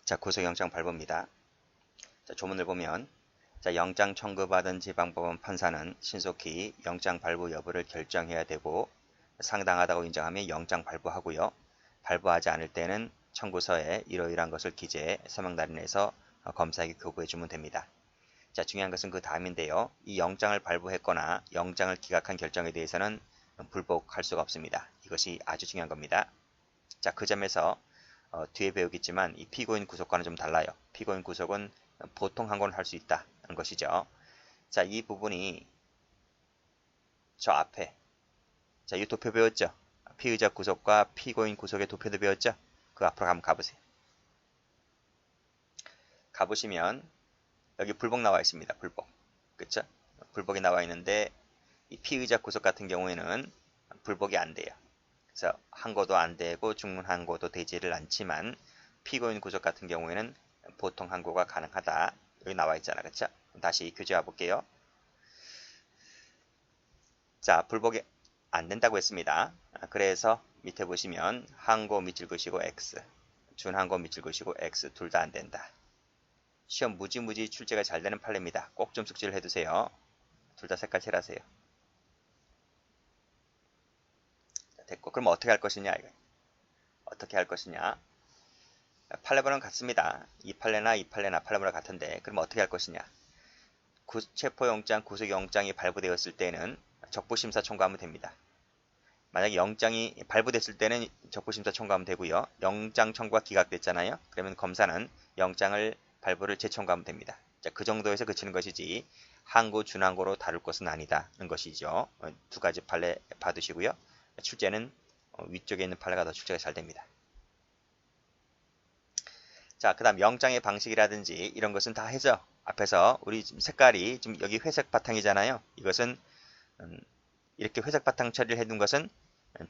자, 구속영장 발부입니다. 자, 조문을 보면 자, 영장 청구받은 지방법원 판사는 신속히 영장 발부 여부를 결정해야 되고 상당하다고 인정하면 영장 발부하고요. 발부하지 않을 때는 청구서에 이러이러한 것을 기재해 서명 날인해서 검사에게 교부해 주면 됩니다. 자, 중요한 것은 그 다음인데요. 이 영장을 발부했거나 영장을 기각한 결정에 대해서는 불복할 수가 없습니다. 이것이 아주 중요한 겁니다. 자, 그 점에서 뒤에 배우겠지만 이 피고인 구속과는 좀 달라요. 피고인 구속은 보통 항고는 할 수 있다는 것이죠. 자, 이 부분이 저 앞에 자, 이 도표 배웠죠? 피의자 구속과 피고인 구속의 도표도 배웠죠? 그 앞으로 한번 가보세요. 가보시면 여기 불복 나와 있습니다. 불복. 그쵸? 불복이 나와 있는데 이 피의자 구속 같은 경우에는 불복이 안 돼요. 그래서 항고도 안 되고 중문 항고도 되지를 않지만 피고인 구속 같은 경우에는 보통 항고가 가능하다. 여기 나와 있잖아. 그쵸? 다시 교재와 볼게요. 자, 불복이 안 된다고 했습니다. 그래서 밑에 보시면 항고 밑줄 그시고 X, 준항고 밑줄 그시고 X 둘 다 안 된다. 시험 무지무지 출제가 잘 되는 판례입니다. 꼭 좀 숙지를 해두세요. 둘 다 색깔 칠하세요. 됐고, 그럼 어떻게 할 것이냐? 이거. 어떻게 할 것이냐? 판례번호는 같습니다. 이 판례나 이 판례나 판례번호 같은데, 그럼 어떻게 할 것이냐? 체포영장, 구속영장이 발부되었을 때는 적부심사 청구하면 됩니다. 만약에 영장이 발부됐을 때는 적부심사 청구하면 되고요. 영장 청구가 기각됐잖아요. 그러면 검사는 영장을 발부를 재청구하면 됩니다. 자, 그 정도에서 그치는 것이지 항고, 준항고로 다룰 것은 아니다는 것이죠. 두 가지 판례 봐두시고요. 출제는 위쪽에 있는 판례가 더 출제가 잘 됩니다. 자, 그 다음 영장의 방식이라든지 이런 것은 다 해서 앞에서 우리 지금 색깔이 지금 여기 회색 바탕이잖아요. 이것은 이렇게 회색 바탕 처리를 해둔 것은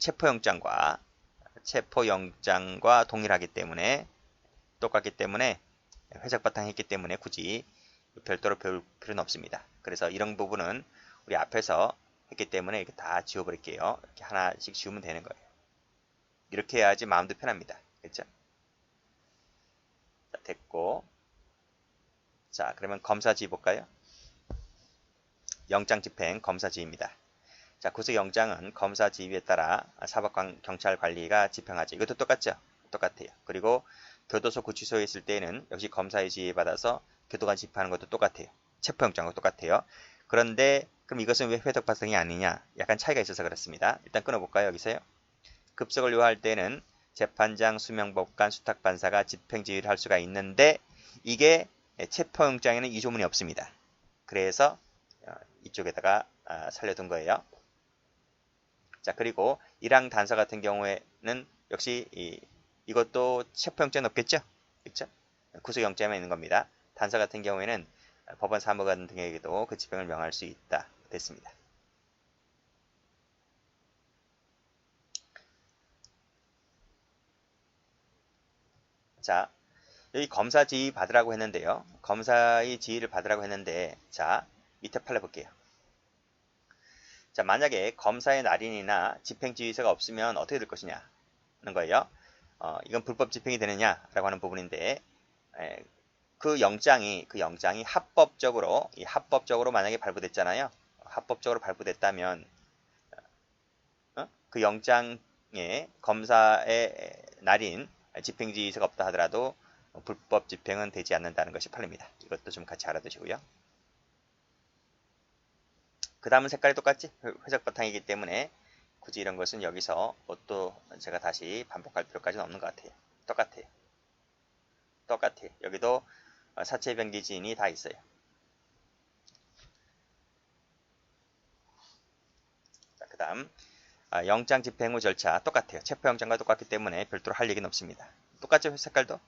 체포영장과 동일하기 때문에 똑같기 때문에 회색 바탕 했기 때문에 굳이 별도로 배울 필요는 없습니다. 그래서 이런 부분은 우리 앞에서 했기 때문에 이렇게 다 지워버릴게요. 이렇게 하나씩 지우면 되는 거예요. 이렇게 해야지 마음도 편합니다. 그렇죠? 자, 됐고, 자, 그러면 검사지휘 볼까요? 영장 집행 검사지휘입니다. 자, 구속영장은 검사 지휘에 따라 사법경찰관리가 집행하죠. 이것도 똑같죠? 똑같아요. 그리고 교도소 구치소에 있을 때는 역시 검사의 지휘에 받아서 교도관 집행하는 것도 똑같아요. 체포영장과 똑같아요. 그런데 그럼 이것은 왜 회적 발생이 아니냐? 약간 차이가 있어서 그렇습니다. 일단 끊어볼까요? 여기서요. 급속을 요할 때는 재판장, 수명법관, 수탁반사가 집행지휘를 할 수가 있는데 이게 체포영장에는 이 조문이 없습니다. 그래서 이쪽에다가 살려둔 거예요. 자, 그리고 1항 단서 같은 경우에는 역시 이것도 체포영장은 없겠죠? 그렇죠? 구속영장에만 있는 겁니다. 단서 같은 경우에는 법원 사무관 등에게도 그 집행을 명할 수 있다. 됐습니다. 자, 여기 검사 지휘 받으라고 했는데요. 검사의 지휘를 받으라고 했는데, 자, 밑에 판례 볼게요. 자, 만약에 검사의 날인이나 집행지휘서가 없으면 어떻게 될 것이냐 하는 거예요. 이건 불법 집행이 되느냐라고 하는 부분인데, 그 영장이 합법적으로 만약에 발부됐잖아요. 합법적으로 발부됐다면 그 영장에 검사의 날인 집행지휘서가 없다 하더라도 불법 집행은 되지 않는다는 것이 판례입니다. 이것도 좀 같이 알아두시고요. 그 다음은 색깔이 똑같지? 회색 바탕이기 때문에 굳이 이런 것은 여기서 또 제가 다시 반복할 필요까지는 없는 것 같아요. 똑같아요. 여기도 사체변기 지인이 다 있어요. 자, 그 다음 영장 집행 후 절차 똑같아요. 체포영장과 똑같기 때문에 별도로 할 얘기는 없습니다. 똑같죠? 색깔도?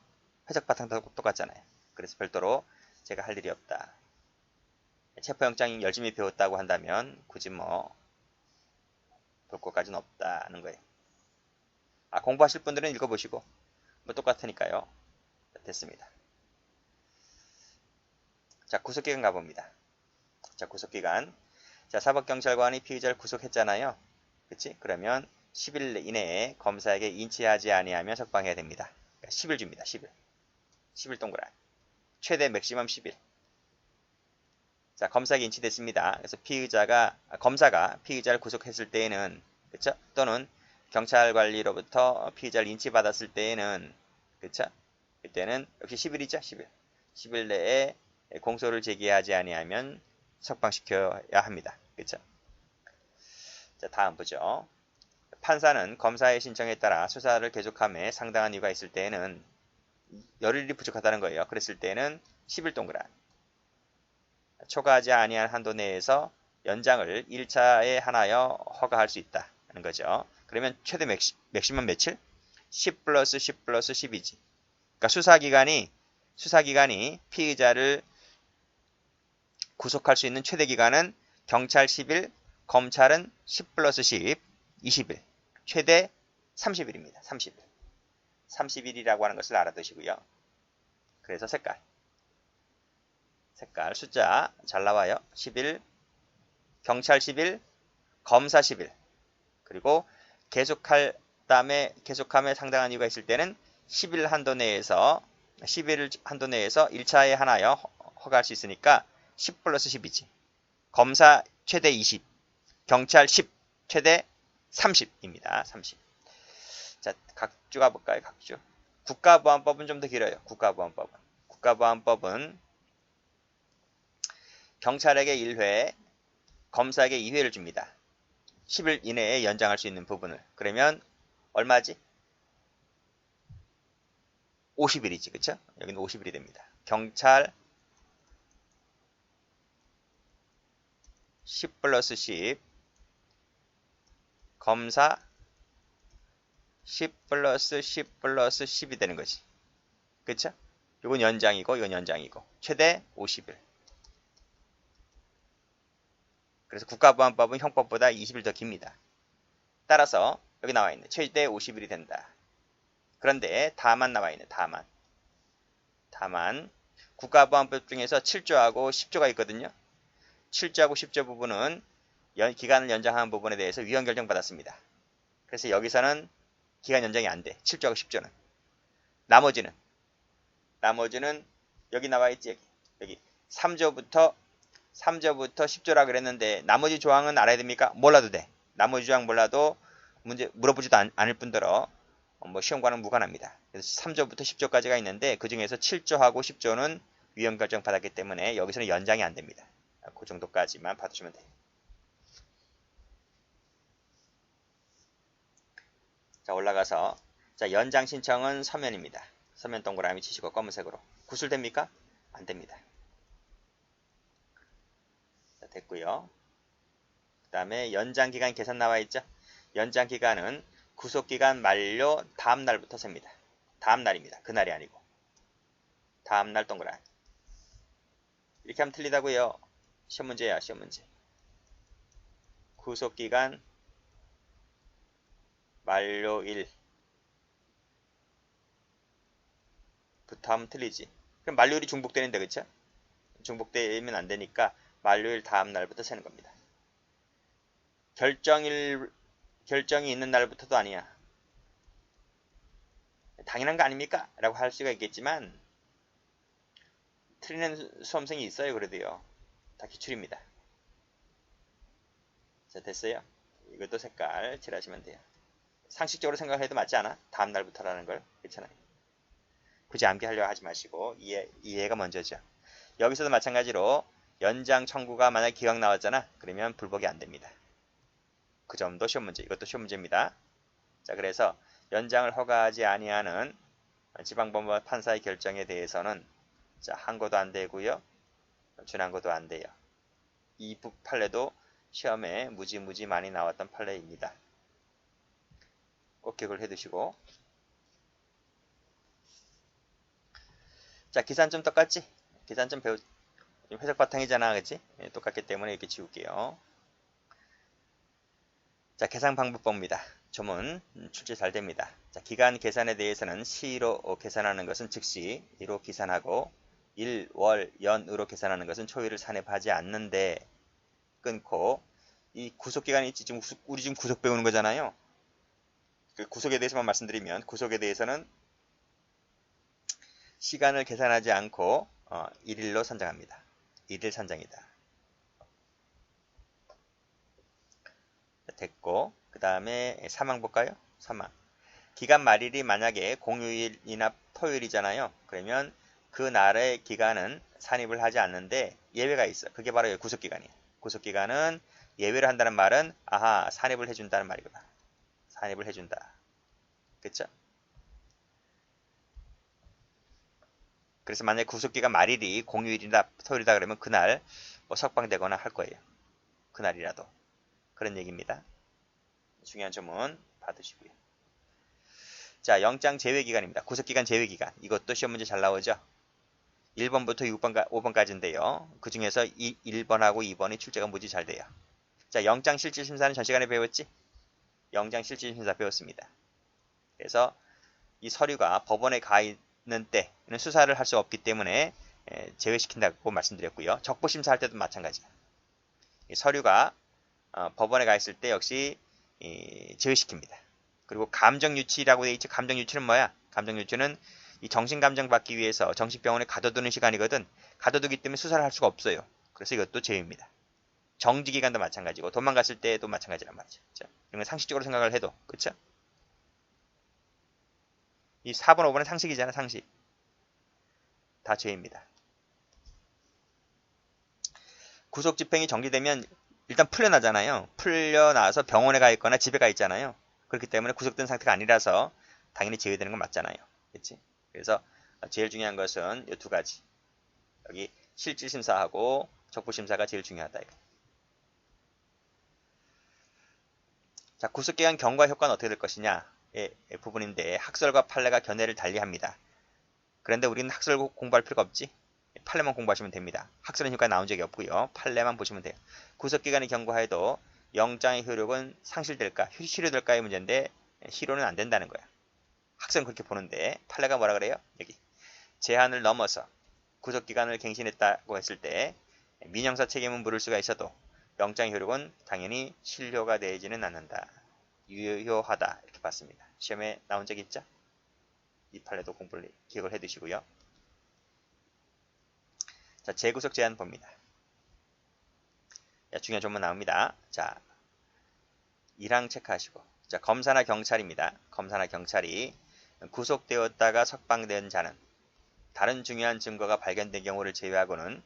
회색 바탕도 똑같잖아요. 그래서 별도로 제가 할 일이 없다. 체포영장 열심히 배웠다고 한다면 굳이 뭐 볼 것까지는 없다는 거예요. 공부하실 분들은 읽어보시고 뭐 똑같으니까요. 됐습니다. 자, 구속기간 가봅니다. 자, 구속기간. 자, 사법경찰관이 피의자를 구속했잖아요. 그치? 그러면 10일 이내에 검사에게 인치하지 아니하면 석방해야 됩니다. 10일 줍니다. 10일. 10일 동그란. 최대 맥시멈 10일. 자, 검사가 인치됐습니다. 그래서 검사가 피의자를 구속했을 때에는, 그쵸? 또는 경찰 관리로부터 피의자를 인치받았을 때에는, 그쵸? 그때는 역시 10일이죠, 10일. 10일 내에 공소를 제기하지 아니하면 석방시켜야 합니다. 그쵸? 자, 다음 보죠. 판사는 검사의 신청에 따라 수사를 계속함에 상당한 이유가 있을 때에는 열흘이 부족하다는 거예요. 그랬을 때는 10일 동그란. 초과하지 아니한 한도 내에서 연장을 1차에 한하여 허가할 수 있다는 거죠. 그러면 최대 맥시멈 며칠? 10 플러스 10 플러스 10이지. 그러니까 수사기관이 피의자를 구속할 수 있는 최대 기간은 경찰 10일, 검찰은 10 플러스 10, 20일. 최대 30일입니다. 30일. 30일이라고 하는 것을 알아두시고요. 그래서 색깔 숫자 잘 나와요. 10일, 경찰 10일, 검사 10일. 그리고 계속함에 상당한 이유가 있을 때는 10일 한도 내에서 1차에 하나여 허가할 수 있으니까 10 플러스 10이지. 검사 최대 20, 경찰 10, 최대 30입니다. 30. 자, 각주 가볼까요? 각주. 국가보안법은 좀 더 길어요. 국가보안법은 경찰에게 1회, 검사에게 2회를 줍니다. 10일 이내에 연장할 수 있는 부분을. 그러면 얼마지? 50일이지. 그쵸? 여기는 50일이 됩니다. 경찰 10 플러스 10, 검사 10 플러스 10 플러스 10이 되는 거지. 그쵸? 이건 연장이고 이건 연장이고 최대 50일. 그래서 국가보안법은 형법보다 20일 더 깁니다. 따라서 여기 나와 있네. 최대 50일이 된다. 그런데 다만 나와 있네. 다만 국가보안법 중에서 7조하고 10조가 있거든요. 7조하고 10조 부분은 기간을 연장하는 부분에 대해서 위헌 결정 받았습니다. 그래서 여기서는 기간 연장이 안 돼. 7조하고 10조는. 나머지는 여기 나와 있지. 여기 3조부터 10조라 그랬는데 나머지 조항은 알아야 됩니까? 몰라도 돼. 나머지 조항 몰라도 물어보지도 않을 뿐더러 뭐 시험과는 무관합니다. 그래서 3조부터 10조까지가 있는데 그 중에서 7조하고 10조는 위헌 결정 받았기 때문에 여기서는 연장이 안 됩니다. 그 정도까지만 봐두시면 돼요. 자, 올라가서 자, 연장 신청은 서면입니다. 서면 동그라미 치시고 검은색으로. 구술됩니까? 안 됩니다. 자, 됐고요. 그 다음에 연장기간 계산 나와 있죠? 연장기간은 구속기간 만료 다음 날부터 셉니다. 다음 날입니다. 그날이 아니고. 다음 날 동그라미. 이렇게 하면 틀리다고요. 시험 문제야, 시험 문제. 구속기간 만료일 부터 하면 틀리지. 그럼 만료일이 중복되는데, 그쵸? 중복되면 안 되니까 만료일 다음 날부터 세는 겁니다. 결정이 있는 날부터도 아니야. 당연한 거 아닙니까? 라고 할 수가 있겠지만 틀리는 수험생이 있어요. 그래도요. 다 기출입니다. 자, 됐어요? 이것도 색깔 칠하시면 돼요. 상식적으로 생각해도 맞지 않아? 다음 날부터라는 걸. 그렇잖아요. 굳이 암기하려고 하지 마시고 이해가 먼저죠. 여기서도 마찬가지로 연장 청구가 만약 기각 나왔잖아. 그러면 불복이 안 됩니다. 그 점도 시험 문제. 이것도 시험 문제입니다. 자, 그래서 연장을 허가하지 아니하는 지방법원 판사의 결정에 대해서는 자, 항고도 안 되고요. 준항고도 안 돼요. 이 판례도 시험에 무지 많이 나왔던 판례입니다. 꼭 기억을 해두시고. 자, 계산점 똑같지? 계산점 회색 바탕이잖아, 그치? 예, 똑같기 때문에 이렇게 지울게요. 자, 계산 방법봅니다. 조문 출제 잘 됩니다. 자, 기간 계산에 대해서는 시로 계산하는 것은 즉시 이로 계산하고 일, 월, 연으로 계산하는 것은 초일을 산입하지 않는데 끊고 이 구속기간이 있지. 우리 지금 구속 배우는 거잖아요. 그 구속에 대해서만 말씀드리면 구속에 대해서는 시간을 계산하지 않고 1일로 산정합니다. 1일 산정이다. 됐고, 그 다음에 사망 볼까요? 사망. 기간 말일이 만약에 공휴일이나 토요일이잖아요. 그러면 그 날의 기간은 산입을 하지 않는데 예외가 있어. 그게 바로 구속기간이에요. 구속기간은 예외를 한다는 말은 아하, 산입을 해준다는 말이구나. 산입을 해준다. 그쵸? 그래서 만약에 구속기간 말일이 공휴일이나 토요일이다 그러면 그날 뭐 석방되거나 할 거예요. 그날이라도. 그런 얘기입니다. 중요한 점은 받으시고요. 자, 영장 제외기간입니다. 구속기간 제외기간. 이것도 시험 문제 잘 나오죠? 1번부터 5번까지인데요. 그 중에서 1번하고 2번이 출제가 무지 잘 돼요. 자, 영장 실질심사는 전 시간에 배웠지? 영장 실질심사 배웠습니다. 그래서 이 서류가 법원에 가 있는 때는 수사를 할 수 없기 때문에 제외시킨다고 말씀드렸고요. 적부심사할 때도 마찬가지야. 이 서류가 법원에 가 있을 때 역시 제외시킵니다. 그리고 감정유치라고 되어 있지. 감정유치는 뭐야? 감정유치는 이 정신감정 받기 위해서 정신병원에 가둬두는 시간이거든. 가둬두기 때문에 수사를 할 수가 없어요. 그래서 이것도 제외입니다. 정지기간도 마찬가지고 도망갔을 때도 마찬가지란 말이죠. 그쵸? 이런 건 상식적으로 생각을 해도 그렇죠? 이 4번, 5번은 상식이잖아. 상식. 다 제외입니다. 구속집행이 정지되면 일단 풀려나잖아요. 풀려나서 병원에 가 있거나 집에 가 있잖아요. 그렇기 때문에 구속된 상태가 아니라서 당연히 제외되는 건 맞잖아요. 그렇지? 그래서 제일 중요한 것은 이 두 가지. 여기 실질심사하고 적부심사가 제일 중요하다. 이거. 자, 구속기간 경과 효과는 어떻게 될 것이냐의 부분인데 학설과 판례가 견해를 달리합니다. 그런데 우리는 학설 공부할 필요가 없지. 판례만 공부하시면 됩니다. 학설은 효과 나온 적이 없고요. 판례만 보시면 돼요. 구속기간이 경과해도 영장의 효력은 상실될까? 실효될까의 문제인데 실효는 안 된다는 거야. 학설은 그렇게 보는데 판례가 뭐라 그래요? 여기 제한을 넘어서 구속기간을 갱신했다고 했을 때 민형사 책임은 물을 수가 있어도 영장 효력은 당연히 실효가 되지는 않는다. 유효하다 이렇게 봤습니다. 시험에 나온 적 있죠? 이 판례도 공부를 기억을 해 두시고요. 자, 재구속 제한 봅니다. 자, 중요한 조문 나옵니다. 자, 1항 체크하시고. 자, 검사나 경찰입니다. 검사나 경찰이 구속되었다가 석방된 자는 다른 중요한 증거가 발견된 경우를 제외하고는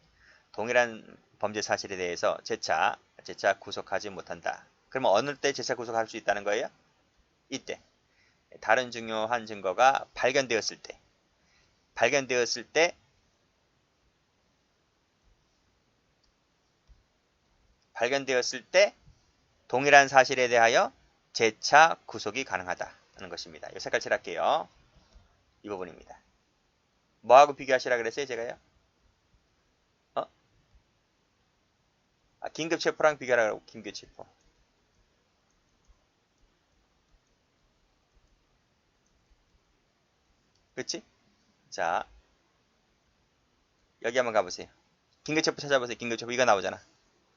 동일한 범죄 사실에 대해서 재차 구속하지 못한다. 그러면 어느 때 재차 구속할 수 있다는 거예요? 이때. 다른 중요한 증거가 발견되었을 때. 발견되었을 때 동일한 사실에 대하여 재차 구속이 가능하다는 것입니다. 이 색깔 칠할게요. 이 부분입니다. 뭐하고 비교하시라 그랬어요, 제가요? 긴급체포랑 비교하라고, 긴급체포. 그치? 자, 여기 한번 가보세요. 긴급체포 찾아보세요. 긴급체포 이거 나오잖아.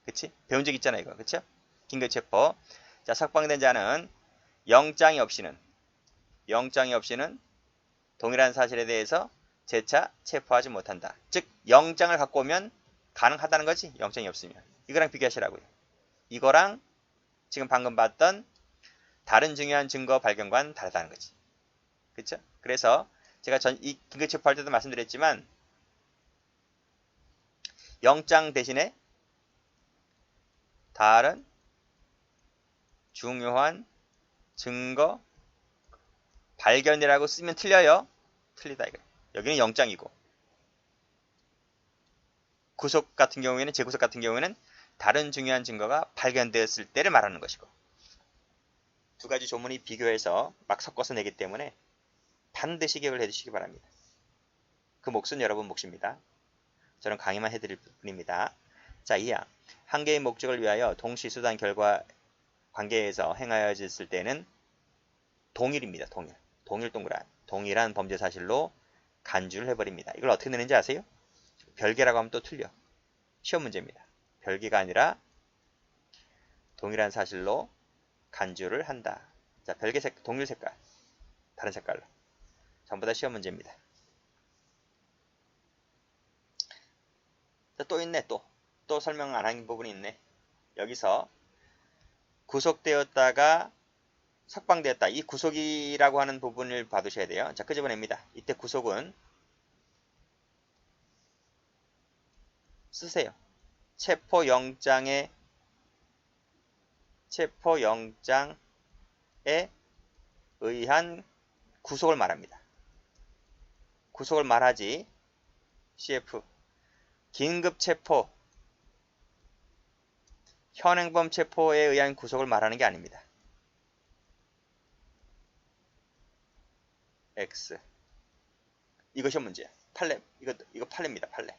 그치? 배운 적 있잖아, 이거. 그쵸? 긴급체포. 자, 석방된 자는 영장이 없이는 동일한 사실에 대해서 재차 체포하지 못한다. 즉, 영장을 갖고 오면 가능하다는 거지. 영장이 없으면. 이거랑 비교하시라고요. 이거랑 지금 방금 봤던 다른 중요한 증거 발견과는 다르다는 거지. 그쵸? 그래서 제가 이 긴급체포할 때도 말씀드렸지만 영장 대신에 다른 중요한 증거 발견이라고 쓰면 틀려요. 틀리다 이거. 여기는 영장이고 구속 같은 경우에는 재구속 같은 경우에는 다른 중요한 증거가 발견되었을 때를 말하는 것이고 두 가지 조문이 비교해서 막 섞어서 내기 때문에 반드시 기억을 해주시기 바랍니다. 그 몫은 여러분 몫입니다. 저는 강의만 해드릴 뿐입니다. 자, 2항. 한 개의 목적을 위하여 동시 수단 결과 관계에서 행하여졌을 때는 동일입니다. 동일 동그란. 동일한 범죄 사실로 간주를 해버립니다. 이걸 어떻게 내는지 아세요? 별개라고 하면 또 틀려. 시험 문제입니다. 별개가 아니라 동일한 사실로 간주를 한다. 자, 별개 동일 색깔. 다른 색깔로. 전부 다 시험 문제입니다. 자, 또 있네. 또 설명 안 한 부분이 있네. 여기서 구속되었다가 석방되었다. 이 구속이라고 하는 부분을 봐두셔야 돼요. 자, 끄집어냅니다. 이때 구속은 쓰세요. 체포영장에 의한 구속을 말합니다. 구속을 말하지. CF 긴급체포, 현행범 체포에 의한 구속을 말하는 게 아닙니다. X. 이것이 문제야. 판례. 이거 판례입니다. 판례.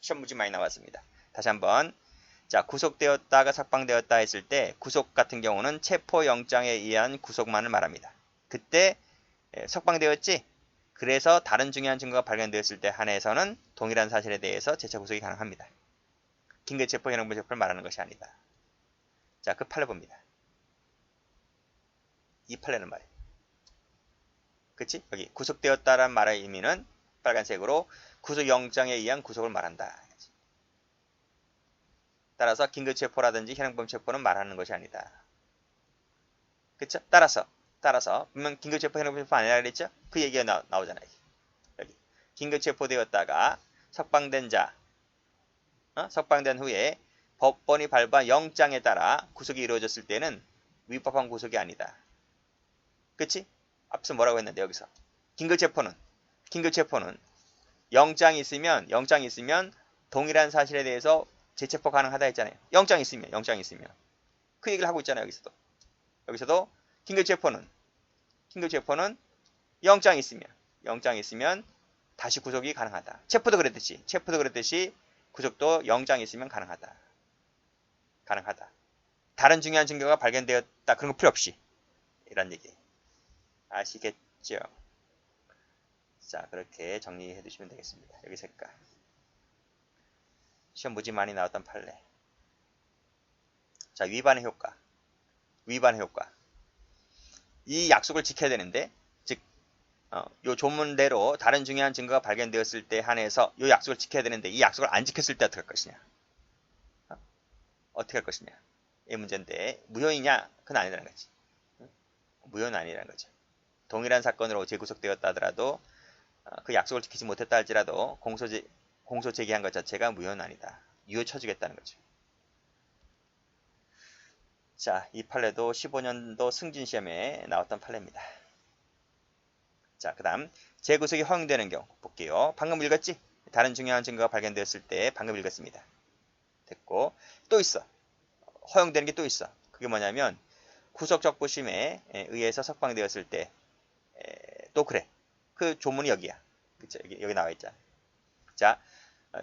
시험 문제 많이 나왔습니다. 다시 한번. 자, 구속되었다가 석방되었다 했을 때 구속 같은 경우는 체포영장에 의한 구속만을 말합니다. 그때 석방되었지? 그래서 다른 중요한 증거가 발견되었을 때 한해서는 동일한 사실에 대해서 재차 구속이 가능합니다. 긴급체포, 현행범 체포를 말하는 것이 아니다. 자, 그 판례 봅니다. 이 판례는 말이에요. 그치? 여기 구속되었다란 말의 의미는 빨간색으로 구속영장에 의한 구속을 말한다. 따라서 긴급체포라든지 현행범 체포는 말하는 것이 아니다. 그쵸? 따라서 분명 긴급체포, 현행범 체포 아니라 그랬죠? 그 얘기가 나오잖아요. 여기 긴급체포되었다가 석방된 자, 석방된 후에 법원이 발부한 영장에 따라 구속이 이루어졌을 때는 위법한 구속이 아니다. 그치? 앞서 뭐라고 했는데 여기서 긴급체포는 영장이 있으면 동일한 사실에 대해서 재체포 가능하다 했잖아요. 영장이 있으면 그 얘기를 하고 있잖아요. 여기서도 긴급체포는 영장이 있으면 다시 구속이 가능하다. 체포도 그랬듯이 구속도 영장이 있으면 가능하다. 다른 중요한 증거가 발견되었다. 그런 거 필요 없이 이란 얘기 아시겠죠? 자, 그렇게 정리해 두시면 되겠습니다. 여기 색깔. 시험 무지 많이 나왔던 판례. 자, 위반의 효과. 이 약속을 지켜야 되는데, 즉, 요 조문대로 다른 중요한 증거가 발견되었을 때 한해서 요 약속을 지켜야 되는데, 이 약속을 안 지켰을 때 어떻게 할 것이냐? 어떻게 할 것이냐? 이 문제인데, 무효이냐? 그건 아니라는 거지. 무효는 아니라는 거죠. 동일한 사건으로 재구속되었다 하더라도, 그 약속을 지키지 못했다 할지라도 공소 제기한 것 자체가 무효는 아니다. 유효 쳐주겠다는 거죠. 자, 이 판례도 15년도 승진시험에 나왔던 판례입니다. 자, 그 다음 재구속이 허용되는 경우 볼게요. 방금 읽었지? 다른 중요한 증거가 발견되었을 때 방금 읽었습니다. 됐고, 또 있어. 허용되는 게 또 있어. 그게 뭐냐면 구속적부심에 의해서 석방되었을 때 또 그래. 그 조문이 여기야. 그쵸? 여기 나와 있잖아. 자,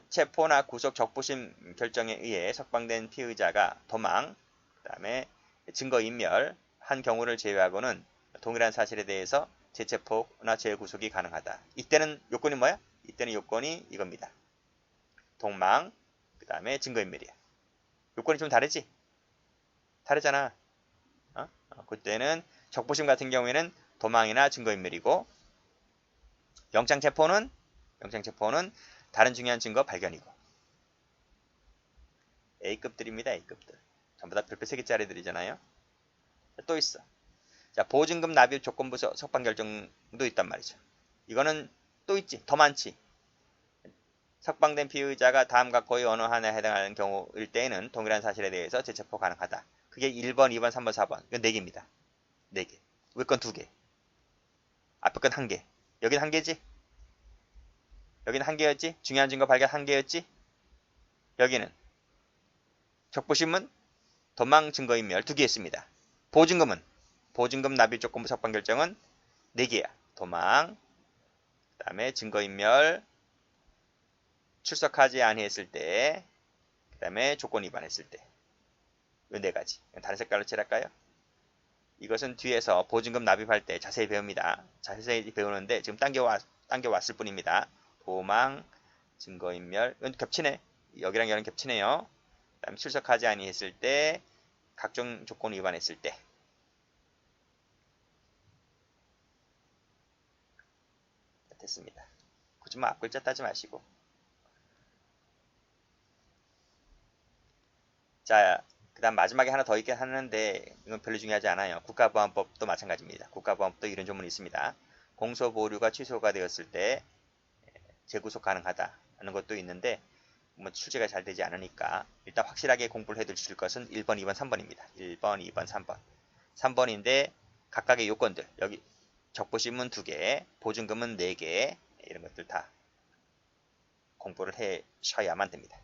체포나 구속 적부심 결정에 의해 석방된 피의자가 도망, 그 다음에 증거인멸한 경우를 제외하고는 동일한 사실에 대해서 재체포나 재구속이 가능하다. 이때는 요건이 뭐야? 이때는 요건이 이겁니다. 도망, 그 다음에 증거인멸이야. 요건이 좀 다르지? 다르잖아. 그때는 적부심 같은 경우에는 도망이나 증거인멸이고, 영장체포는 다른 중요한 증거 발견이고. A급들입니다. A급들. 전부 다 별표 3개짜리들이잖아요. 또 있어. 자, 보증금 납입 조건부 석방 결정도 있단 말이죠. 이거는 또 있지. 더 많지. 석방된 피의자가 다음과 거의 어느 하나에 해당하는 경우일 때에는 동일한 사실에 대해서 재체포 가능하다. 그게 1번, 2번, 3번, 4번. 이건 4개입니다. 4개. 위에 건 2개. 앞에 건 1개. 여긴 1개지? 여기는 1개였지? 중요한 증거 발견 1개였지? 여기는 적부심은 도망 증거인멸 2개였습니다. 보증금 납입 조건부 석방 결정은 4개야. 도망, 그 다음에 증거인멸, 출석하지 아니했을 때, 그 다음에 조건 위반했을 때. 이 4가지. 다른 색깔로 칠할까요? 이것은 뒤에서 보증금 납입할 때 자세히 배웁니다. 자세히 배우는데 지금 당겨왔을 뿐입니다. 도망, 증거인멸, 이건 겹치네. 여기랑 여기랑 겹치네요. 그 다음에 출석하지 아니했을 때, 각종 조건 위반했을 때. 됐습니다. 굳이 뭐 앞글자 따지 마시고. 자, 그 다음 마지막에 하나 더 있긴 하는데 이건 별로 중요하지 않아요. 국가보안법도 마찬가지입니다. 국가보안법도 이런 조문이 있습니다. 공소보류가 취소가 되었을 때 재구속 가능하다 하는 것도 있는데 뭐 출제가 잘 되지 않으니까 일단 확실하게 공부를 해두실 것은 1번, 2번, 3번입니다. 1번, 2번, 3번. 3번인데 각각의 요건들 여기 적부심은 2개, 보증금은 4개 이런 것들 다 공부를 해 쉬어야만 됩니다.